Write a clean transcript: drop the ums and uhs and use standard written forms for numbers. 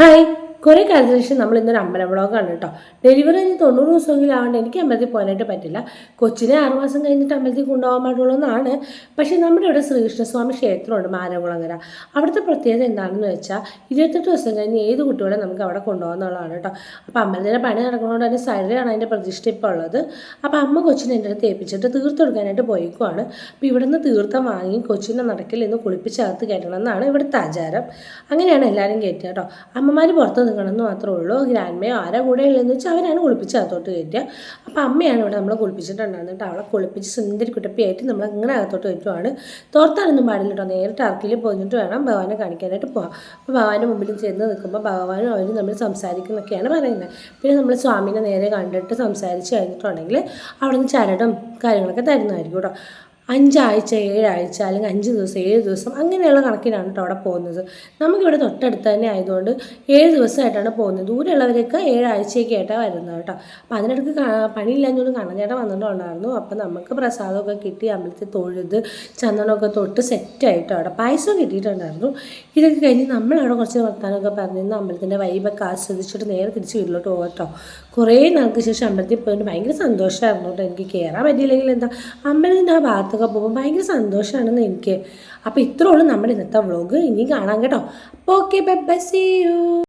Hi, കുറേ കാലത്തിന് ശേഷം നമ്മൾ ഇന്നൊരു അമ്പലം വ്ളോഗാണ് കേട്ടോ. ഡെലിവറി കഴിഞ്ഞ് 90 ദിവസമെങ്കിലും ആവണ്ട എനിക്ക് അമ്പലത്തിൽ പോകാനായിട്ട് പറ്റില്ല. കൊച്ചിനെ 6 മാസം കഴിഞ്ഞിട്ട് അമ്പലത്തിൽ കൊണ്ടുപോകാൻ പാടുള്ളൂന്നാണ്. പക്ഷേ നമ്മുടെ ഇവിടെ ശ്രീകൃഷ്ണസ്വാമി ക്ഷേത്രമുണ്ട് മാരകുളങ്ങര. അവിടുത്തെ പ്രത്യേകത എന്താണെന്ന് വെച്ചാൽ 28 ദിവസം കഴിഞ്ഞ് ഏത് കുട്ടികളെ നമുക്ക് അവിടെ കൊണ്ടുപോകാമെന്നുള്ളതാണ് കേട്ടോ. അപ്പോൾ അമ്പലത്തിൻ്റെ പണി നടക്കുന്നതുകൊണ്ട് തന്നെ സൈഡിലാണ് അതിൻ്റെ പ്രതിഷ്ഠ ഇപ്പോൾ ഉള്ളത്. അപ്പോൾ അമ്മ കൊച്ചിനെ എൻ്റെ അടുത്ത് ഏൽപ്പിച്ചിട്ട് തീർത്ത് കൊടുക്കാനായിട്ട് പോയിക്കുവാണ്. അപ്പോൾ ഇവിടുന്ന് തീർത്ഥം വാങ്ങി കൊച്ചിനെ നടക്കിൽ നിന്ന് കുളിപ്പിച്ചകത്ത് കയറ്റണം എന്നാണ് ഇവിടുത്തെ ആചാരം. അങ്ങനെയാണ് എല്ലാവരും കയറ്റുക കേട്ടോ. അമ്മമാർ പുറത്ത് നിൽക്കണമെന്ന് മാത്രമേ ഉള്ളൂ. ഗ്രാൻഡ്മയോ ആരാ കൂടെ ഉള്ളതെന്ന് വെച്ചാൽ അവരാണ് കുളിപ്പിച്ച് അകത്തോട്ട് കയറ്റുക. അപ്പോൾ അമ്മയാണ് ഇവിടെ നമ്മൾ കുളിപ്പിച്ചിട്ടുണ്ടായിരുന്നു കേട്ടോ. അവളെ കുളിപ്പിച്ച് സുന്ദരി കുട്ടപ്പിയായിട്ട് നമ്മൾ ഇങ്ങനെ അകത്തോട്ട് കയറ്റുവാണ്. തോർത്താനൊന്നും പാടില്ല കേട്ടോ. നേരിട്ട് ആർക്കിൽ പോയിട്ട് വേണം ഭഗവാനെ കാണിക്കാനായിട്ട് പോകാം. അപ്പോൾ ഭഗവാന്റെ മുമ്പിൽ ചെന്ന് നിൽക്കുമ്പോൾ ഭഗവാനും അവരും നമ്മൾ സംസാരിക്കുന്നൊക്കെയാണ് പറയുന്നത്. പിന്നെ നമ്മൾ സ്വാമിനെ നേരെ കണ്ടിട്ട് സംസാരിച്ച് കഴിഞ്ഞിട്ടുണ്ടെങ്കിൽ അവിടെ നിന്ന് ചരടും കാര്യങ്ങളൊക്കെ തരുന്നതായിരിക്കും കേട്ടോ. 5 ആഴ്ച 7 ആഴ്ച അല്ലെങ്കിൽ 5 ദിവസം 7 ദിവസം അങ്ങനെയുള്ള കണക്കിനാണ് കേട്ടോ അവിടെ പോകുന്നത്. നമുക്കിവിടെ തൊട്ടടുത്ത് തന്നെ ആയതുകൊണ്ട് 7 ദിവസമായിട്ടാണ് പോകുന്നത്. ദൂരെയുള്ളവരൊക്കെ 7 ആഴ്ചയൊക്കെ ആയിട്ടാണ് വരുന്നത് കേട്ടോ. അപ്പോൾ അതിനിടയ്ക്ക് പണിയില്ലാഞ്ഞൊന്നും കണ്ണഞ്ചേട്ടൻ വന്നിട്ടുണ്ടായിരുന്നു. അപ്പോൾ നമുക്ക് പ്രസാദമൊക്കെ കിട്ടി അമ്പലത്തിൽ തൊഴുത് ചന്ദനമൊക്കെ തൊട്ട് സെറ്റായിട്ട് അവിടെ പായസം കിട്ടിയിട്ടുണ്ടായിരുന്നു. ഇതൊക്കെ കഴിഞ്ഞ് നമ്മളവിടെ കുറച്ച് വർത്താനമൊക്കെ പറഞ്ഞിരുന്ന അമ്പലത്തിൻ്റെ വൈബൊക്കെ ആസ്വദിച്ചിട്ട് നേരെ തിരിച്ച് വീട്ടിലോട്ട് പോകാം കേട്ടോ. കുറേ നാൾക്ക് ശേഷം അമ്പലത്തിൽ പോയിട്ട് ഭയങ്കര സന്തോഷമായിരുന്നു കേട്ടോ. എനിക്ക് കയറാൻ പറ്റിയില്ലെങ്കിൽ എന്താ, അമ്പലത്തിൻ്റെ ആ ഭാഗത്തൊക്കെ പോകുമ്പോൾ ഭയങ്കര സന്തോഷമാണെന്ന് എനിക്ക്. അപ്പോൾ ഇത്രേ ഉള്ളൂ നമ്മുടെ ഇന്നത്തെ വ്ളോഗ്. ഇനി കാണാം കേട്ടോ. അപ്പോൾ okay, bye bye, see U.